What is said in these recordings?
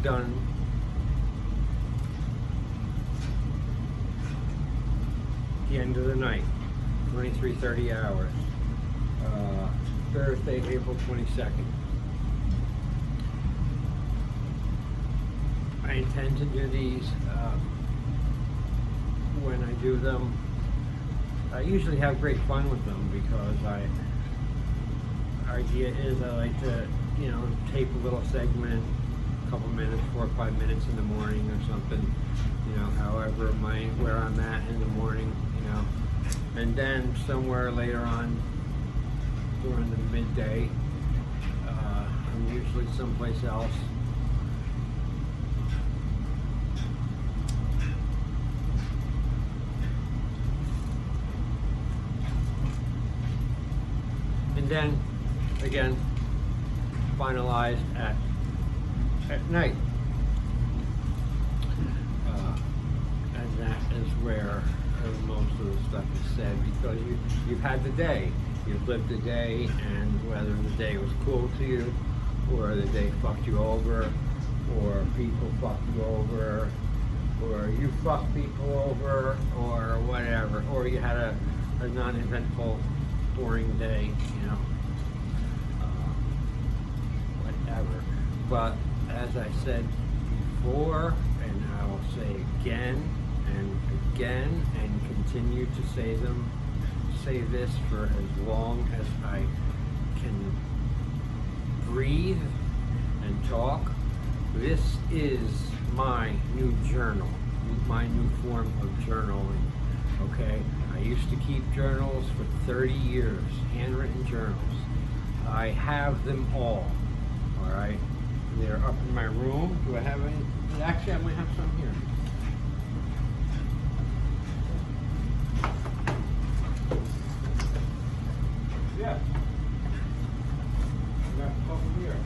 done at the end of the night, 23:30 hours, Thursday, April 22nd. I intend to do these when I do them. I usually have great fun with them because idea is I like to, you know, tape a little segment, a couple minutes, 4 or 5 minutes in the morning or something, you know, however where I'm at in the morning, you know, and then somewhere later on during the midday, I'm usually someplace else. And then, again, finalized at night. And that is where most of the stuff is said, because you've had the day. You've lived the day, and whether the day was cool to you, or the day fucked you over, or people fucked you over, or you fucked people over, or whatever, or you had a non-eventful, boring day, you know, whatever. But as I said before, and I will say again and again, and continue to say this for as long as I can breathe and talk. This is my new journal, my new form of journaling, okay? I used to keep journals for 30 years, handwritten journals. I have them all right? They're up in my room. Do I have any? Actually, I might have some here. Yeah. I got a couple here.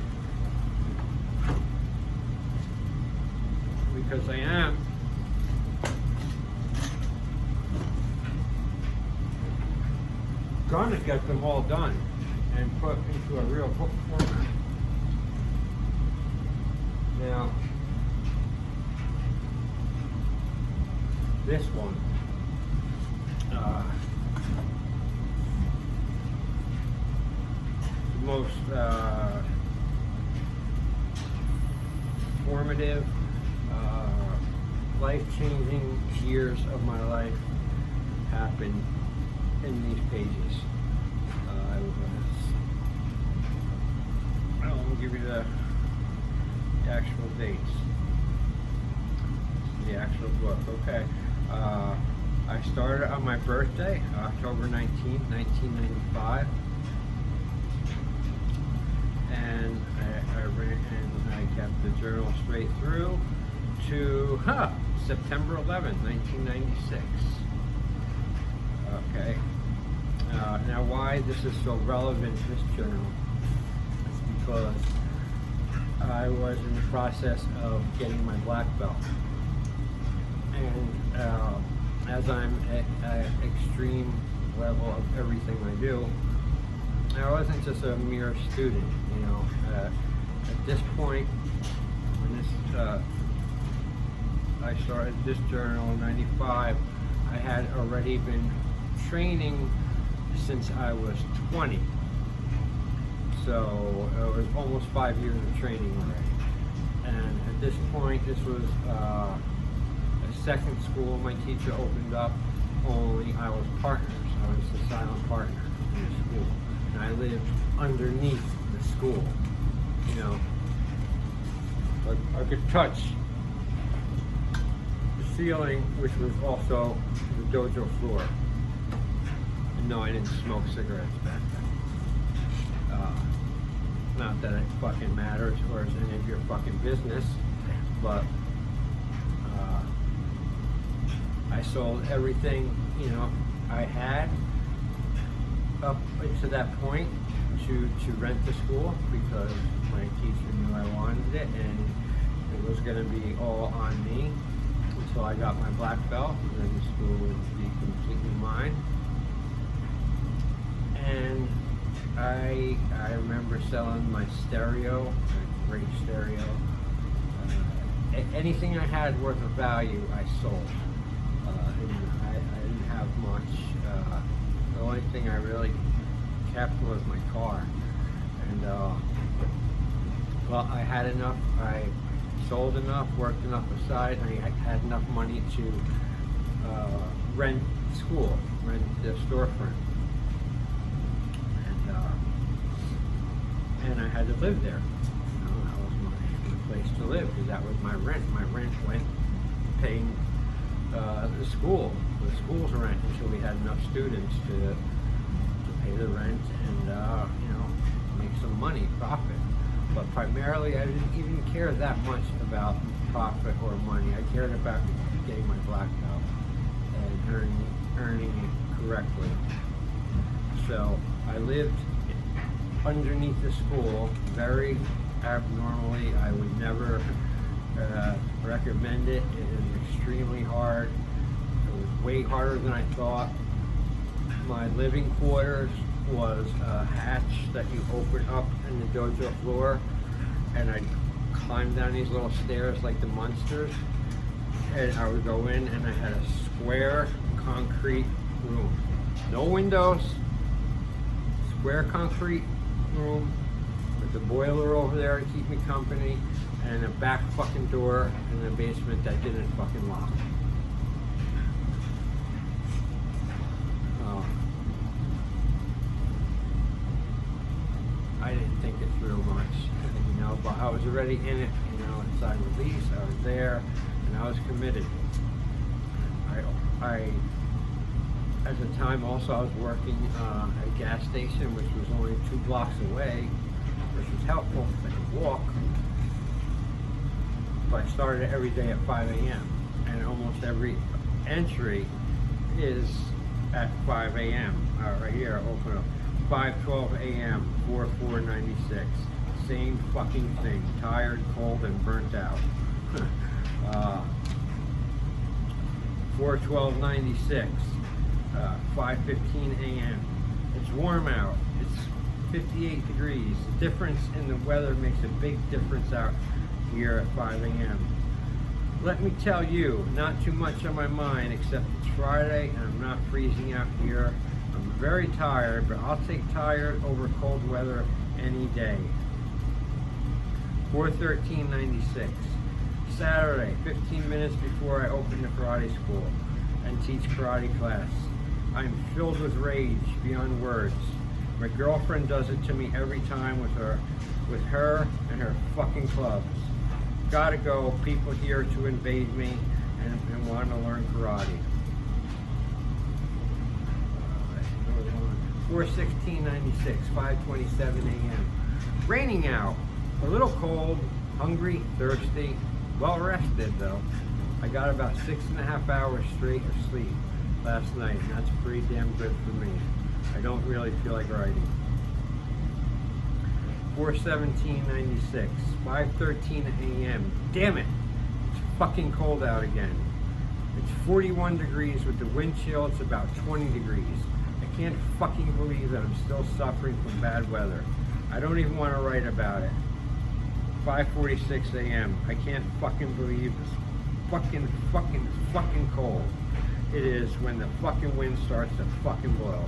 Because I am gonna get them all done and put into a real book format. Now, this one, the most formative, life-changing years of my life happened in these pages. I will give you the actual dates. The actual book. Okay. I started on my birthday, October 19th, 1995, and I ran and I kept the journal straight through to September 11th, 1996. Okay. Now, why this is so relevant, this journal, is because I was in the process of getting my black belt, and as I'm at an extreme level of everything I do, I wasn't just a mere student, you know. At this point, when this I started this journal in '95, I had already been training since I was 20. So it was almost 5 years of training already. And at this point, this was a second school my teacher opened up, only I was partners. I was the silent partner in the school. And I lived underneath the school, you know. But I could touch the ceiling, which was also the dojo floor. And no, I didn't smoke cigarettes back then. Not that it fucking matters or is any of your fucking business, but I sold everything, you know, I had up to that point to rent the school, because my teacher knew I wanted it and it was going to be all on me until I got my black belt, and then the school would be completely mine. And I remember selling my stereo, a great stereo, anything I had worth of value, I sold. And I didn't have much. The only thing I really kept was my car. And well, I had enough. I sold enough, worked enough aside, and I had enough money to rent school, rent the storefront. And I had to live there. You know, that was my place to live, because that was my rent. My rent went paying the school's rent, until we had enough students to pay the rent and you know, make some money, profit. But primarily, I didn't even care that much about profit or money. I cared about getting my black belt and earning it correctly. So I lived underneath the school, very abnormally. I would never recommend it. It is extremely hard. It was way harder than I thought. My living quarters was a hatch that you open up in the dojo floor, and I'd climb down these little stairs like the monsters, and I would go in, and I had a square concrete room. No windows, square concrete room with the boiler over there to keep me company, and a back fucking door in the basement that didn't fucking lock. I didn't think it through much, you know, but I was already in it, you know, inside the lease. I was there, and I was committed. I at the time also, I was working at a gas station, which was only 2 blocks away, which was helpful because I could walk. But I started every day at 5 a.m. and almost every entry is at 5 a.m. Right here, open up. 5:12 a.m. 4496. Same fucking thing. Tired, cold, and burnt out. 4:12:96. 5:15 a.m. It's warm out. It's 58 degrees. The difference in the weather makes a big difference out here at 5 a.m. Let me tell you, not too much on my mind, except it's Friday and I'm not freezing out here. I'm very tired, but I'll take tired over cold weather any day. 4:13:96. Saturday, 15 minutes before I open the karate school and teach karate class. I'm filled with rage beyond words. My girlfriend does it to me every time with her and her fucking clubs. Gotta go, people here to invade me and want to learn karate. 4:16:96, 5:27 a.m. Raining out, a little cold, hungry, thirsty, well rested though. I got about 6.5 hours straight of sleep last night, and that's pretty damn good for me. I don't really feel like writing. 4:17:96, 5:13 a.m. Damn it, it's fucking cold out again. It's 41 degrees with the wind chill. It's about 20 degrees. I can't fucking believe that I'm still suffering from bad weather. I don't even want to write about it. 5:46 a.m. I can't fucking believe this fucking cold it is when the fucking wind starts to fucking blow.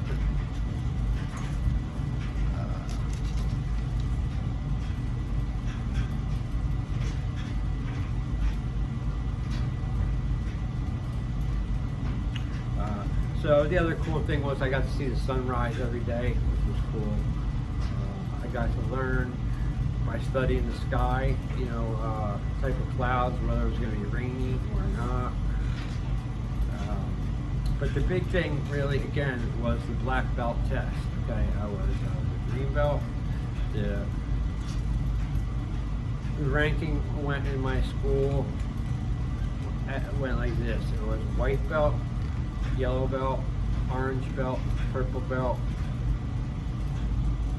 So the other cool thing was I got to see the sunrise every day, which was cool. I got to learn by studying the sky, you know, type of clouds, whether it was going to be rainy or not. But the big thing really, again, was the black belt test. Okay, I was a green belt. The ranking went in my school, went like this. It was white belt, yellow belt, orange belt, purple belt,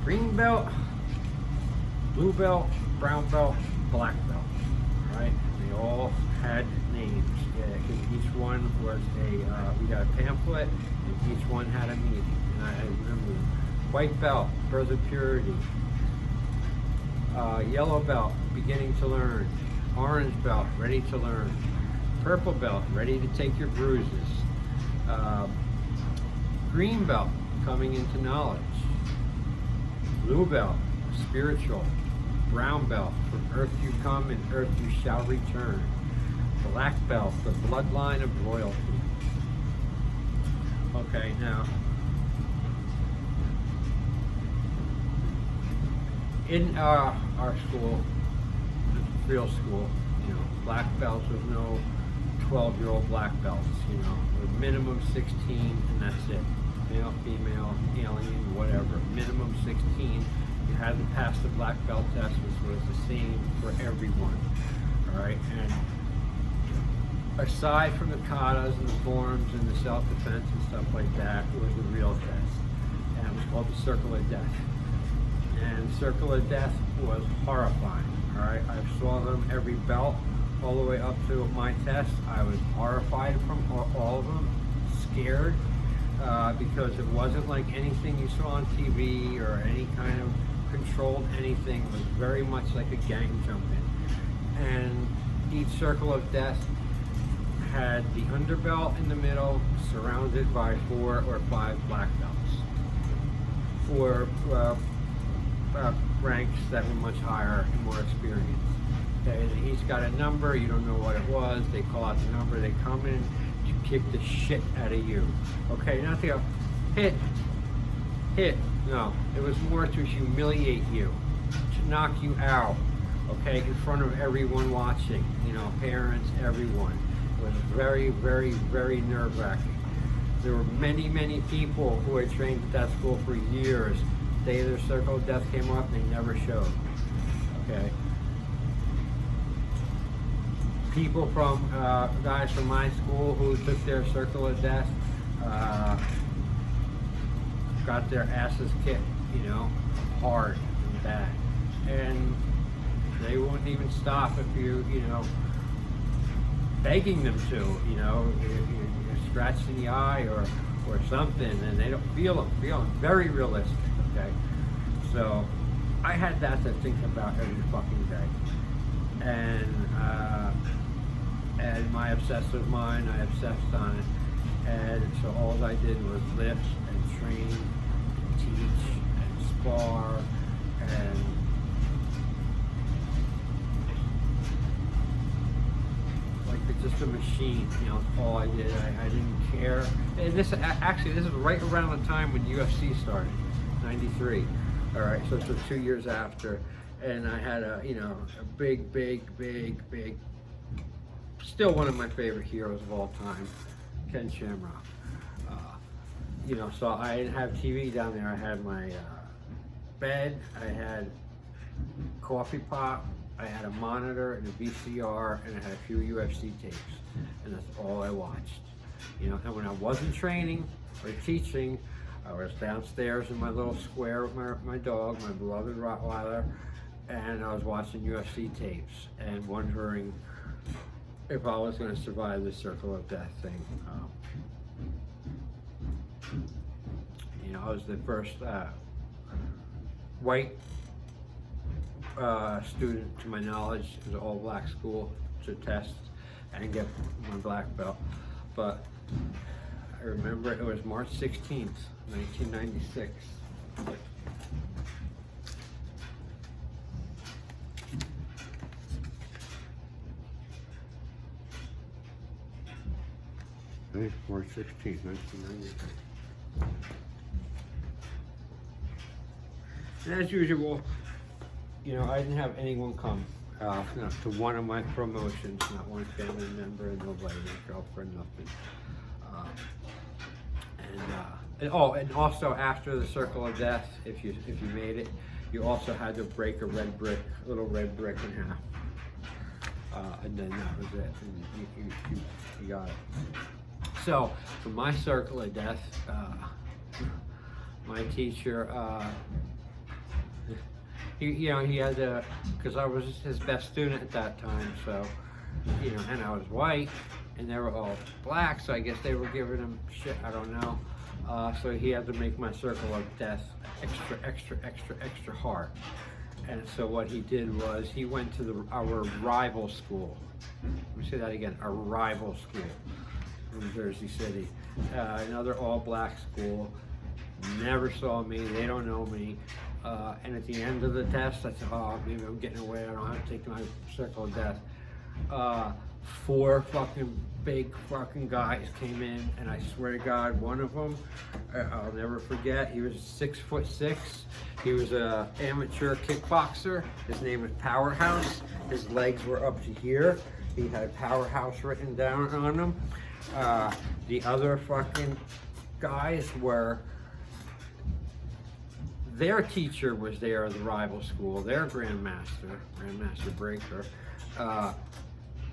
green belt, blue belt, brown belt, black belt. All right, they all had names. Each one was we got a pamphlet, and each one had a meaning. And I remember white belt, birth of purity. Yellow belt, beginning to learn. Orange belt, ready to learn. Purple belt, ready to take your bruises. Green belt, coming into knowledge. Blue belt, spiritual. Brown belt, from earth you come and earth you shall return. Black belt, the bloodline of royalty. Okay, now, in our school, real school, you know, black belts, there's no 12-year-old black belts, you know, with minimum 16 and that's it. Male, female, alien, whatever, minimum 16. You had to pass the black belt test, which was the same for everyone, all right? And aside from the katas and the forms and the self-defense and stuff like that, it was the real test, and it was called the Circle of Death. And the Circle of Death was horrifying, all right? I saw them every belt all the way up to my test. I was horrified from all of them, scared, because it wasn't like anything you saw on TV or any kind of controlled anything. It was very much like a gang jump-in. And each Circle of Death had the underbelt in the middle, surrounded by 4 or 5 black belts, or ranks that were much higher and more experienced. Okay, and each got a number. You don't know what it was. They call out the number. They come in to kick the shit out of you. Okay, not to go hit. No, it was more to humiliate you, to knock you out. Okay, in front of everyone watching. You know, parents, everyone. It was very, very, very nerve-wracking. There were many, many people who had trained at that school for years. The day their Circle of Death came up, they never showed. Okay. People from, guys from my school who took their Circle of Death, got their asses kicked, you know, hard and bad. And they wouldn't even stop if you know, begging them to, you know, you're scratching the eye or something, and they don't feel them. Very realistic, okay? So I had that to think about every fucking day. And my obsessive mind, I obsessed on it. And so all I did was lift and train and teach and spar and just a machine, you know, all I did. I didn't care. And this is right around the time when UFC started, 93. All right, so it's 2 years after. And I had a big, still one of my favorite heroes of all time, Ken Shamrock. You know, so I didn't have TV down there. I had my bed, I had coffee pot, I had a monitor and a VCR, and I had a few UFC tapes, and that's all I watched. You know, and when I wasn't training or teaching, I was downstairs in my little square with my dog, my beloved Rottweiler, and I was watching UFC tapes and wondering if I was going to survive this Circle of Death thing. You know, I was the first white student, to my knowledge, it was an all-black school, to test and get my black belt. But I remember it was March 16th, 1996. March 16th, 1996. And as usual, you know, I didn't have anyone come to one of my promotions, not one family member, nobody, no girlfriend, nothing. And also after the Circle of Death, if you made it, you also had to break a little red brick in half, and then that was it, and you got it. So for my Circle of Death, my teacher, he had to, because I was his best student at that time, so, you know, and I was white, and they were all black, so I guess they were giving him shit, I don't know. So he had to make my Circle of Death extra hard. And so what he did was he went to our rival school. Let me say that again, our rival school in Jersey City. Another all-black school. Never saw me, they don't know me. And at the end of the test, I said, oh, maybe I'm getting away, I don't have to take my circle of death. 4 fucking big fucking guys came in, and I swear to God, one of them, I'll never forget, he was 6'6". He was an amateur kickboxer. His name was Powerhouse. His legs were up to here. He had Powerhouse written down on him. The other fucking guys were, their teacher was there at the rival school, their Grandmaster Breaker.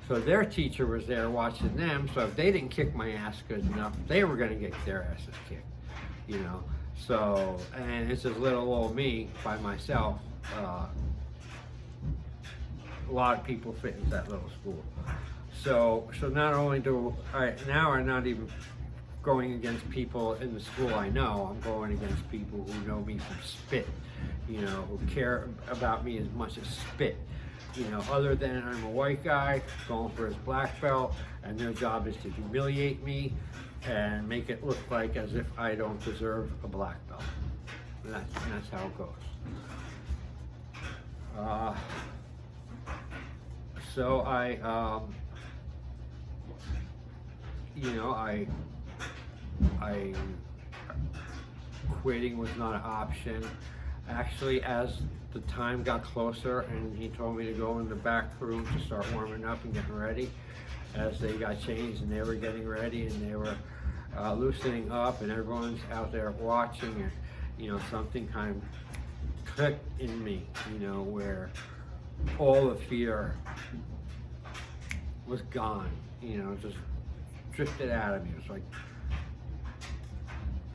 So their teacher was there watching them, so if they didn't kick my ass good enough, they were gonna get their asses kicked, you know? So, and it's just little old me by myself. A lot of people fit into that little school. So not only do I, now I'm not even going against people in the school I know, I'm going against people who know me from spit, you know, who care about me as much as spit. You know, other than I'm a white guy going for his black belt, and their job is to humiliate me and make it look like as if I don't deserve a black belt. And that's how it goes. So you know, quitting was not an option. Actually, as the time got closer and he told me to go in the back room to start warming up and getting ready, as they got changed and they were getting ready and they were loosening up and everyone's out there watching it, you know, something kind of clicked in me, you know, where all the fear was gone, you know, just drifted out of me. It was like,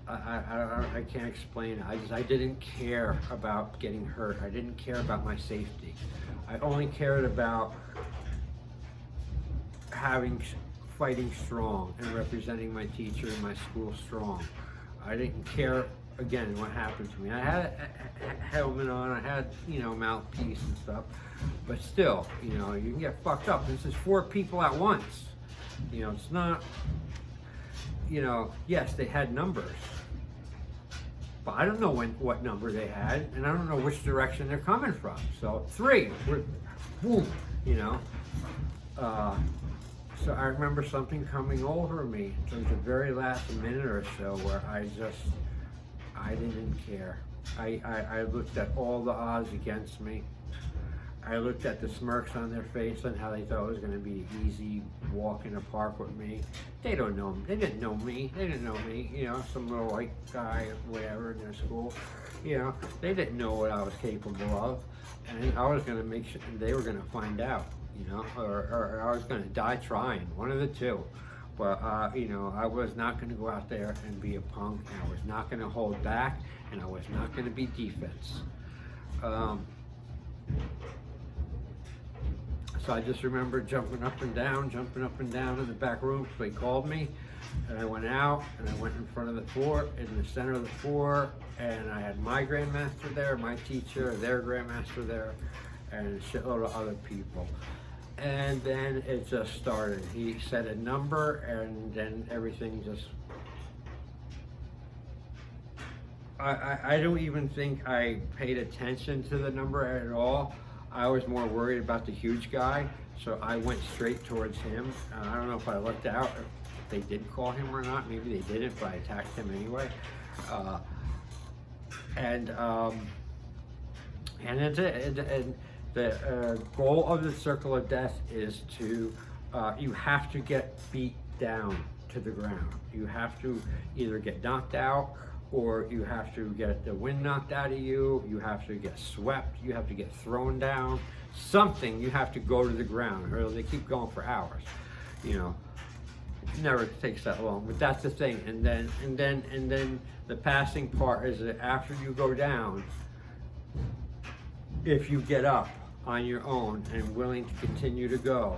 I can't explain it. I didn't care about getting hurt. I didn't care about my safety. I only cared about fighting strong and representing my teacher and my school strong. I didn't care, again, what happened to me. I had a helmet on, I had, you know, mouthpiece and stuff, but still, you know, you can get fucked up. This is 4 people at once. You know, it's not, you know, yes, they had numbers, but I don't know what number they had, and I don't know which direction they're coming from. So 3, boom, you know. So I remember something coming over me towards the very last minute or so where I didn't care. I looked at all the odds against me. I looked at the smirks on their face and how they thought it was going to be easy walk in the park with me. They don't know me. They didn't know me. They didn't know me. You know, some little white guy or whatever in their school. You know, they didn't know what I was capable of. And I was going to make sure they were going to find out, you know, or I was going to die trying, one of the two. But, you know, I was not going to go out there and be a punk, and I was not going to hold back, and I was not going to be defense. So I just remember jumping up and down in the back room. So they called me, and I went out, and I went in front of the floor, in the center of the floor, and I had my grandmaster there, my teacher, their grandmaster there, and a shitload of other people. And then it just started. He said a number, and then everything just... I don't even think I paid attention to the number at all. I was more worried about the huge guy, so I went straight towards him. I don't know if I looked out, if they did call him or not. Maybe they didn't, but I attacked him anyway. And that's it. And the goal of the Circle of Death is to, you have to get beat down to the ground. You have to either get knocked out, or you have to get the wind knocked out of you, you have to get swept, you have to get thrown down, something, you have to go to the ground, or they keep going for hours, you know. It never takes that long, but that's the thing. And then the passing part is that after you go down, if you get up on your own and willing to continue to go,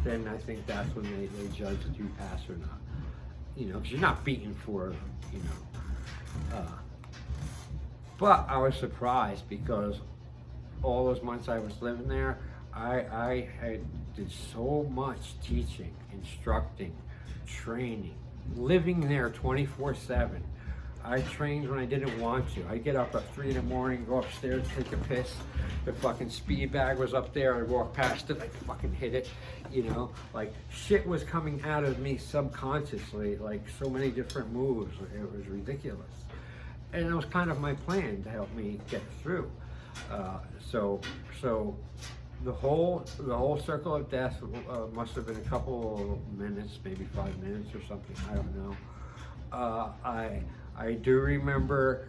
then I think that's when they judge that you pass or not. You know, because you're not beaten for, you know. But I was surprised because all those months I was living there, I did so much teaching, instructing, training, living there 24/7. I trained when I didn't want to. I'd get up at 3 in the morning, go upstairs, take a piss. The fucking speed bag was up there. I'd walk past it, I'd fucking hit it. You know, like shit was coming out of me subconsciously, like so many different moves. It was ridiculous. And it was kind of my plan to help me get through. So the whole circle of death must have been a couple minutes, maybe 5 minutes or something. I don't know. I do remember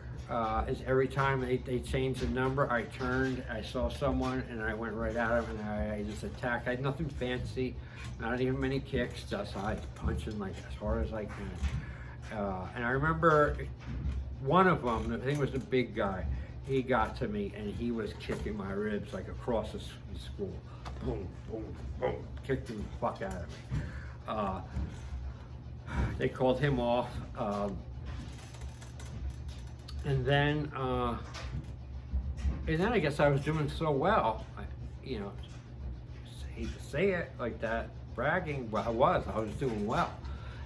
is every time they changed the number, I turned, I saw someone, and I went right at him, and I just attacked. I had nothing fancy, not even many kicks, just I was punching like as hard as I can. And I remember one of them, I think it was the big guy, he got to me, and he was kicking my ribs like across the school. Boom, boom, boom, kicked the fuck out of me. They called him off. And then I guess I was doing so well, you know, I hate to say it like that, bragging, but I was doing well.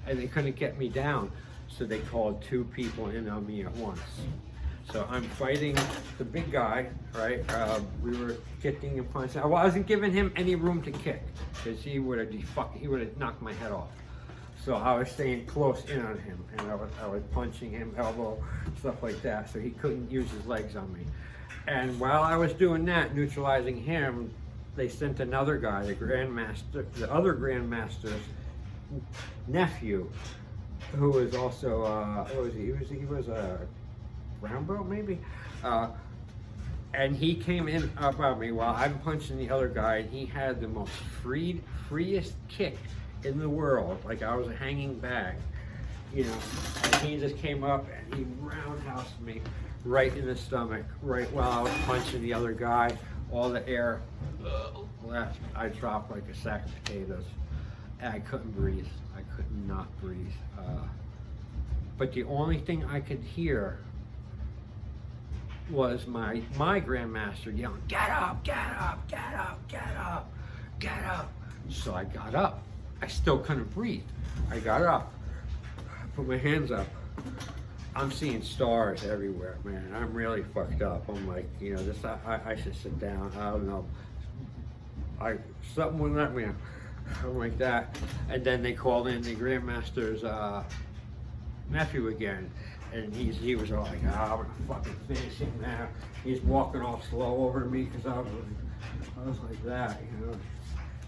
And they couldn't get me down, so they called 2 people in on me at once. So I'm fighting the big guy, right? We were kicking and punching. I wasn't giving him any room to kick, because he would have knocked my head off. So I was staying close in on him, and I was punching him, elbow, stuff like that, so he couldn't use his legs on me. And while I was doing that, neutralizing him, they sent another guy, the other grandmaster's nephew, who was also, what was he? He was a brown belt, maybe? And he came in up on me while I'm punching the other guy, and he had the most freest kick in the world, like I was a hanging bag, you know, and he just came up and he roundhoused me right in the stomach, right while I was punching the other guy. All the air left. I dropped like a sack of potatoes, and I couldn't breathe. I could not breathe. But the only thing I could hear was my grandmaster yelling, "Get up, get up, get up, get up, get up." So I got up. I still couldn't breathe. I got up, put my hands up. I'm seeing stars everywhere, man. I'm really fucked up. I'm like, you know, I should sit down. I don't know. Something wouldn't let me. I'm like that. And then they called in the Grandmaster's nephew again. And he was all like, I'm gonna fucking finish him now. He's walking all slow over me because I was like that, you know.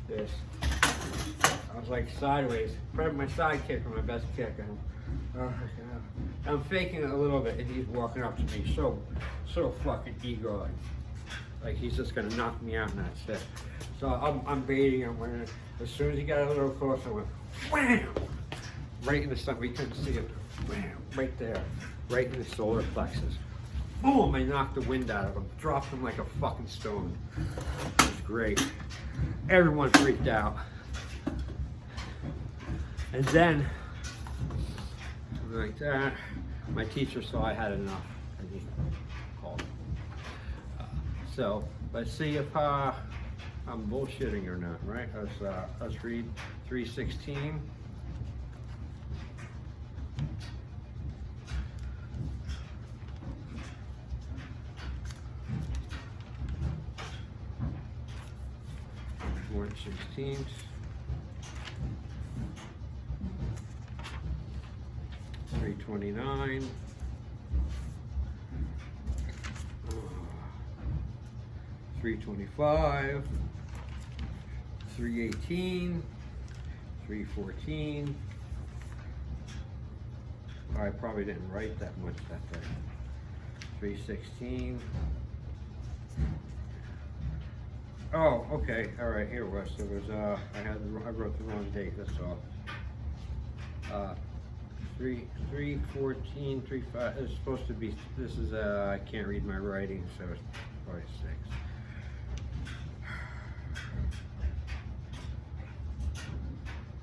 This. I was like sideways, probably my side kick or my best kick. And I'm faking it a little bit, and he's walking up to me so fucking eager, like he's just gonna knock me out and that's it. So I'm baiting him. When as soon as he got a little closer, I went wham, right in the stomach. We couldn't see it. Wham, right there, right in the solar plexus. Boom! I knocked the wind out of him, dropped him like a fucking stone. It was great. Everyone freaked out. And then, like that, my teacher saw I had enough, and he called. So let's see if I'm bullshitting or not, right? Let's read 3:16. March 16th. 3:29. 3:25. 3:18. 3:14. I probably didn't write that much that day. 3:16. Oh, okay, all right, here it was. There was, I wrote the wrong date, that's all. 3:14, 3:5, it's supposed to be, this is, I can't read my writing, so it's probably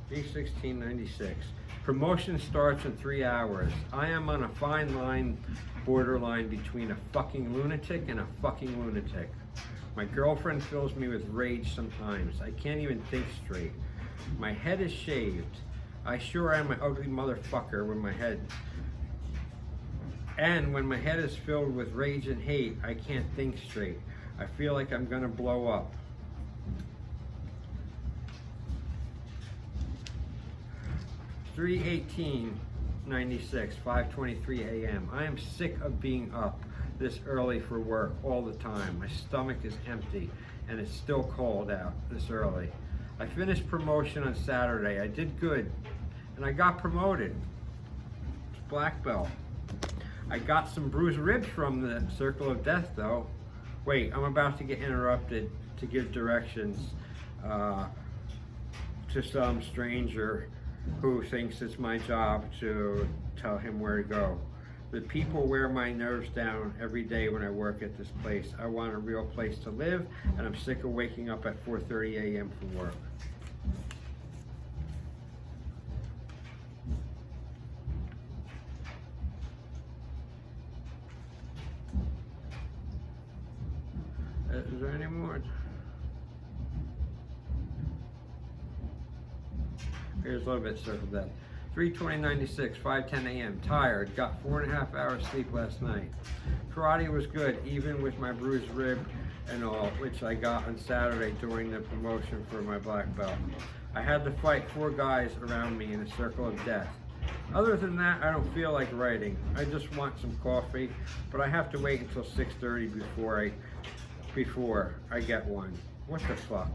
6. 3:16:96. Promotion starts in 3 hours. I am on a fine line, borderline between a fucking lunatic and a fucking lunatic. My girlfriend fills me with rage sometimes. I can't even think straight. My head is shaved. I sure am an ugly motherfucker with my head. And when my head is filled with rage and hate, I can't think straight. I feel like I'm gonna blow up. 3/18/96, 5:23 a.m. I am sick of being up this early for work all the time. My stomach is empty and it's still cold out this early. I finished promotion on Saturday. I did good and I got promoted. Black belt. I got some bruised ribs from the circle of death though. Wait, I'm about to get interrupted to give directions to some stranger who thinks it's my job to tell him where to go. The people wear my nerves down every day when I work at this place. I want a real place to live, and I'm sick of waking up at 4:30 a.m. for work. Is there any more? Here's a little bit circled that. 3/20/96, 5:10 a.m. Tired. Got 4.5 hours sleep last night. Karate was good, even with my bruised rib and all, which I got on Saturday during the promotion for my black belt. I had to fight 4 guys around me in a circle of death. Other than that, I don't feel like writing. I just want some coffee, but I have to wait until 6:30 before I get one. What the fuck?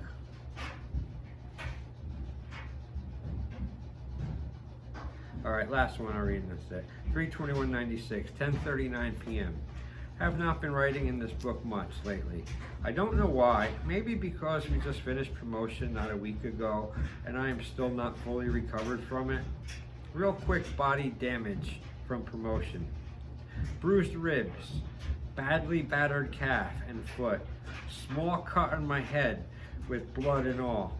All right, last one I'll read in this day. 3/21/96, 10:39 p.m. Have not been writing in this book much lately. I don't know why. Maybe because we just finished promotion not a week ago and I am still not fully recovered from it. Real quick body damage from promotion. Bruised ribs, badly battered calf and foot, small cut on my head with blood and all.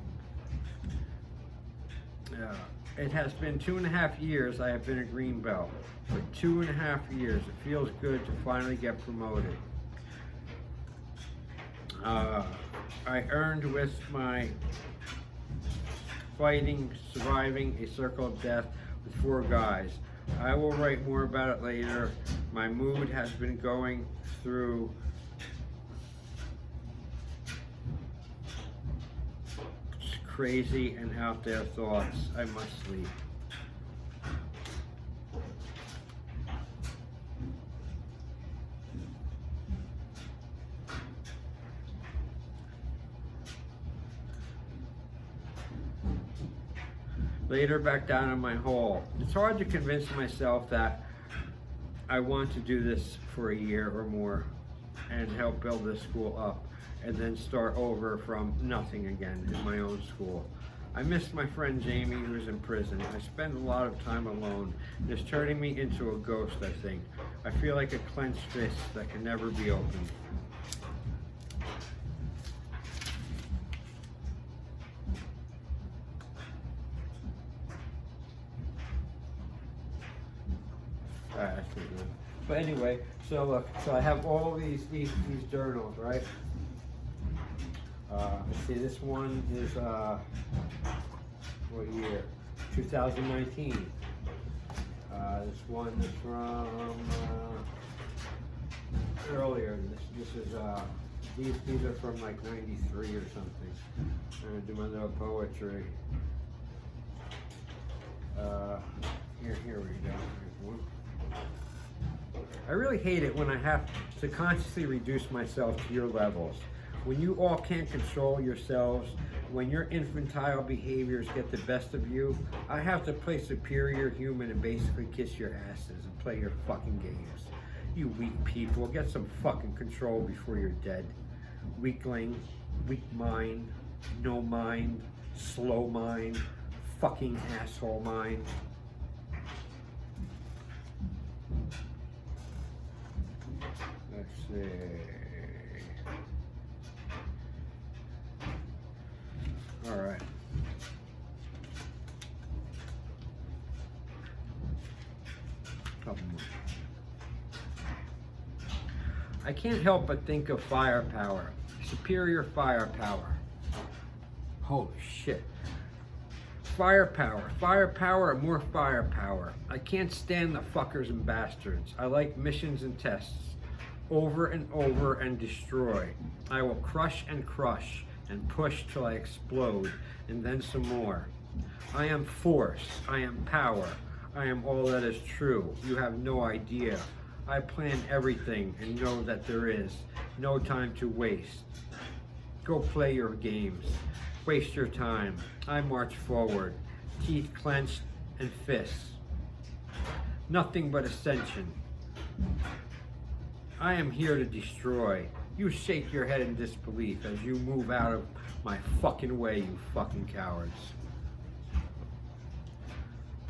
It has been 2.5 years I have been a green belt. For 2.5 years, it feels good to finally get promoted. I earned with my fighting, surviving a circle of death with 4 guys. I will write more about it later. My mood has been going through crazy and out there thoughts. I must sleep. Later, back down in my hole. It's hard to convince myself that I want to do this for a year or more and help build this school up and then start over from nothing again in my own school. I miss my friend Jamie, who's in prison. I spend a lot of time alone. It's turning me into a ghost, I think. I feel like a clenched fist that can never be opened. That's pretty good. But anyway, so look, so I have all these journals, right? Let's see, this one is, what year? 2019. This one is from earlier. This is, these are from like 93 or something. I'm gonna do my little poetry. Here we go. Here's one. I really hate it when I have to consciously reduce myself to your levels. When you all can't control yourselves, when your infantile behaviors get the best of you, I have to play superior human and basically kiss your asses and play your fucking games. You weak people, get some fucking control before you're dead. Weakling, weak mind, no mind, slow mind, fucking asshole mind. Let's see. All right. Couple more. I can't help but think of firepower, superior firepower. Holy shit. Firepower, more firepower. I can't stand the fuckers and bastards. I like missions and tests. Over and over and destroy. I will crush and push till I explode, and then some more. I am force. I am power. I am all that is true. You have no idea. I plan everything and know that there is no time to waste. Go play your games. Waste your time. I march forward, teeth clenched and fists. Nothing but ascension. I am here to destroy. You shake your head in disbelief as you move out of my fucking way, you fucking cowards.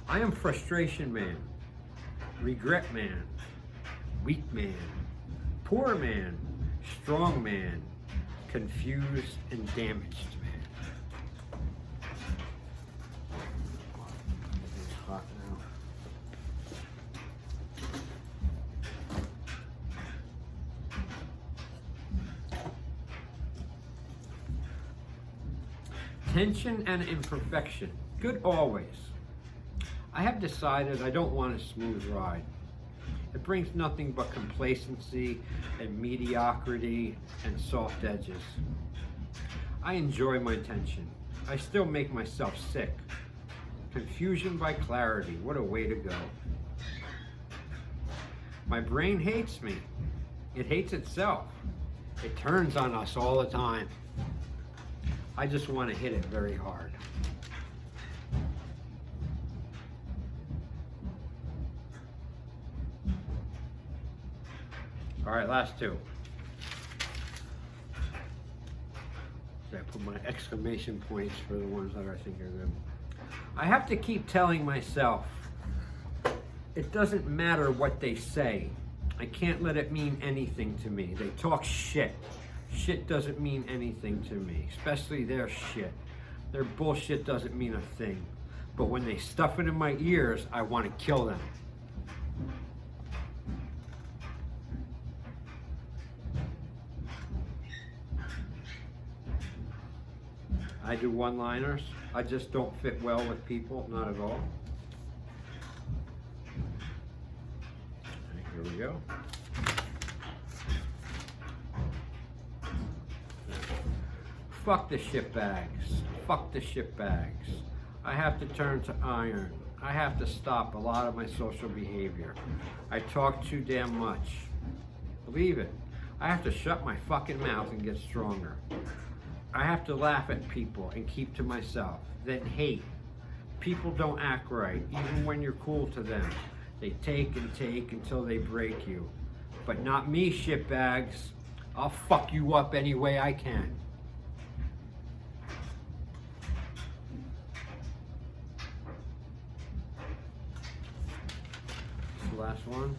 I am frustration man, regret man, weak man, poor man, strong man, confused and damaged man. It's hot now. Tension and imperfection, good always. I have decided I don't want a smooth ride. It brings nothing but complacency and mediocrity and soft edges. I enjoy my tension. I still make myself sick. Confusion by clarity, what a way to go. My brain hates me. It hates itself. It turns on us all the time. I just want to hit it very hard. All right, last two. I put my exclamation points for the ones that I think are good. I have to keep telling myself, it doesn't matter what they say. I can't let it mean anything to me. They talk shit. Shit doesn't mean anything to me, especially their shit. Their bullshit doesn't mean a thing. But when they stuff it in my ears, I want to kill them. I do one-liners. I just don't fit well with people, not at all. Here we go. Fuck the shitbags. Fuck the shitbags. I have to turn to iron. I have to stop a lot of my social behavior. I talk too damn much. Believe it. I have to shut my fucking mouth and get stronger. I have to laugh at people and keep to myself. Then hate. People don't act right, even when you're cool to them. They take and take until they break you. But not me, shitbags. I'll fuck you up any way I can. Last one.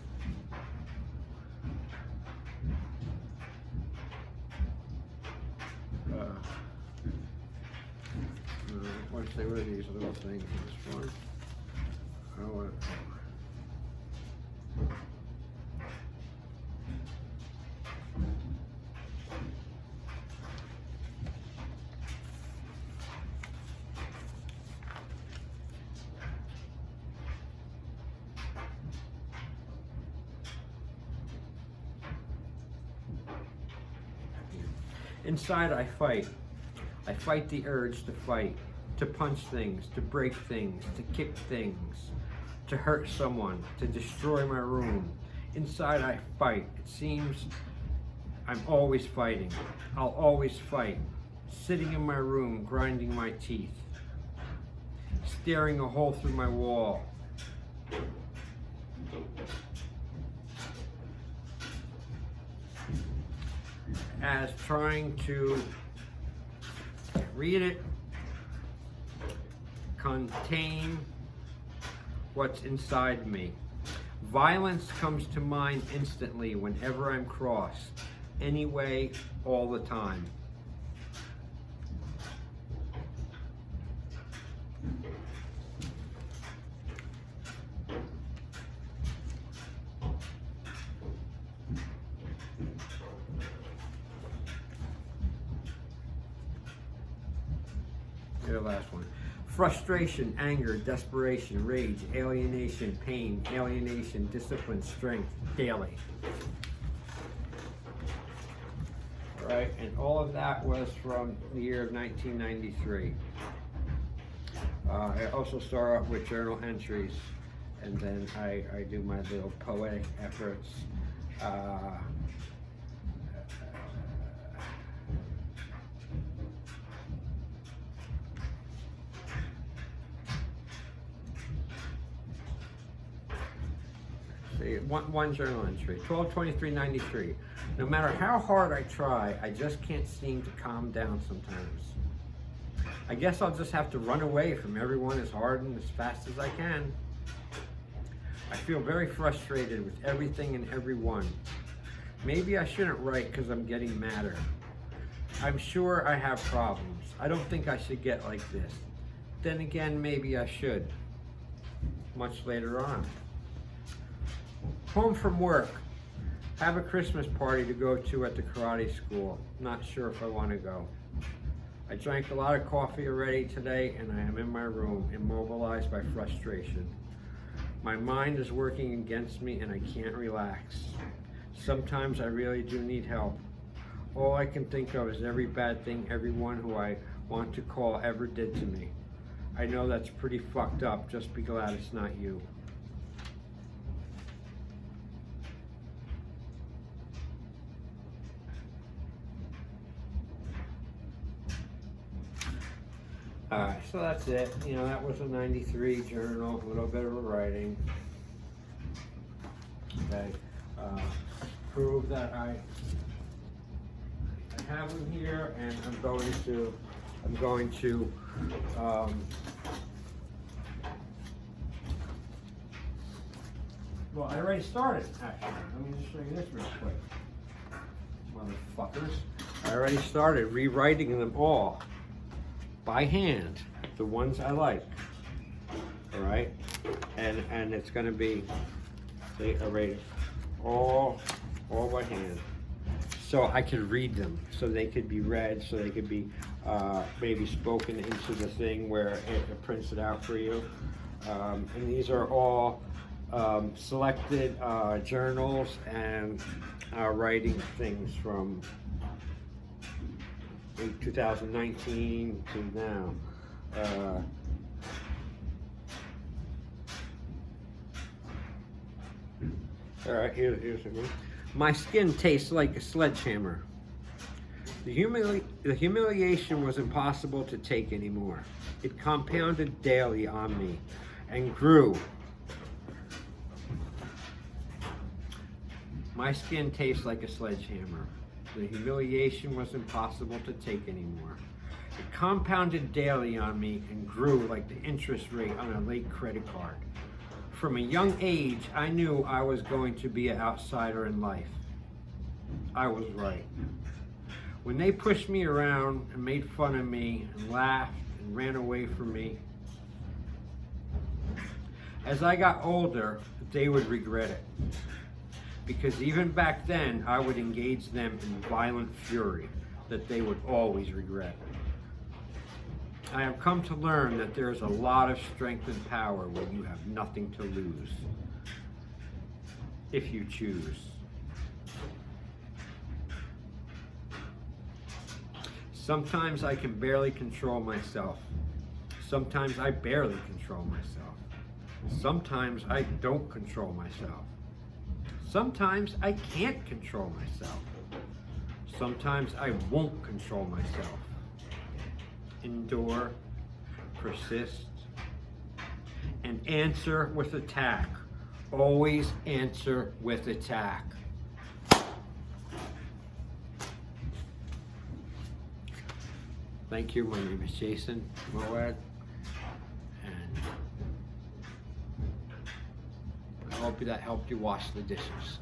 Let's say what are these little things? This one. Oh, inside I fight. I fight the urge to fight, to punch things, to break things, to kick things, to hurt someone, to destroy my room. Inside I fight. It seems I'm always fighting. I'll always fight. Sitting in my room, grinding my teeth, staring a hole through my wall. As trying to read it, contain what's inside me. Violence comes to mind instantly whenever I'm crossed, anyway, all the time. the last one. Frustration, anger, desperation, rage, alienation, pain, alienation, discipline, strength, daily. All right, and all of that was from the year of 1993. I also start off with journal entries, and then I do my little poetic efforts. See, one journal entry, 12/23/93. No matter how hard I try, I just can't seem to calm down sometimes. I guess I'll just have to run away from everyone as hard and as fast as I can. I feel very frustrated with everything and everyone. Maybe I shouldn't write because I'm getting madder. I'm sure I have problems. I don't think I should get like this. Then again, maybe I should. Much later on. Home from work. Have a Christmas party to go to at the karate school. Not sure if I want to go. I drank a lot of coffee already today, and I am in my room, immobilized by frustration. My mind is working against me, and I can't relax. Sometimes I really do need help. All I can think of is every bad thing everyone who I want to call ever did to me. I know that's pretty fucked up. Just be glad it's not you. Alright, so that's it. You know, that was a 93 journal, a little bit of a writing. Okay, prove that I have them here, and I'm going to well, I already started, actually. Let me just show you this real quick. Motherfuckers. I already started rewriting them all. By hand, the ones I like, all right, and it's going to be all by hand, so I could read them, so they could be read, so they could be maybe spoken into the thing where it prints it out for you. And these are all selected journals and writing things from 2019 to now. All right, here's one. My skin tastes like a sledgehammer. The humiliation was impossible to take anymore. It compounded daily on me and grew. My skin tastes like a sledgehammer. The humiliation was impossible to take anymore. It compounded daily on me and grew like the interest rate on a late credit card. From a young age, I knew I was going to be an outsider in life. I was right. When they pushed me around and made fun of me and laughed and ran away from me, as I got older, they would regret it. Because even back then, I would engage them in violent fury that they would always regret. I have come to learn that there is a lot of strength and power when you have nothing to lose, if you choose. Sometimes I can barely control myself. Sometimes I barely control myself. Sometimes I don't control myself. Sometimes I can't control myself. Sometimes I won't control myself. Endure, persist, and answer with attack. Always answer with attack. Thank you. My name is Jason MOWAD, and I hope that helped you wash the dishes.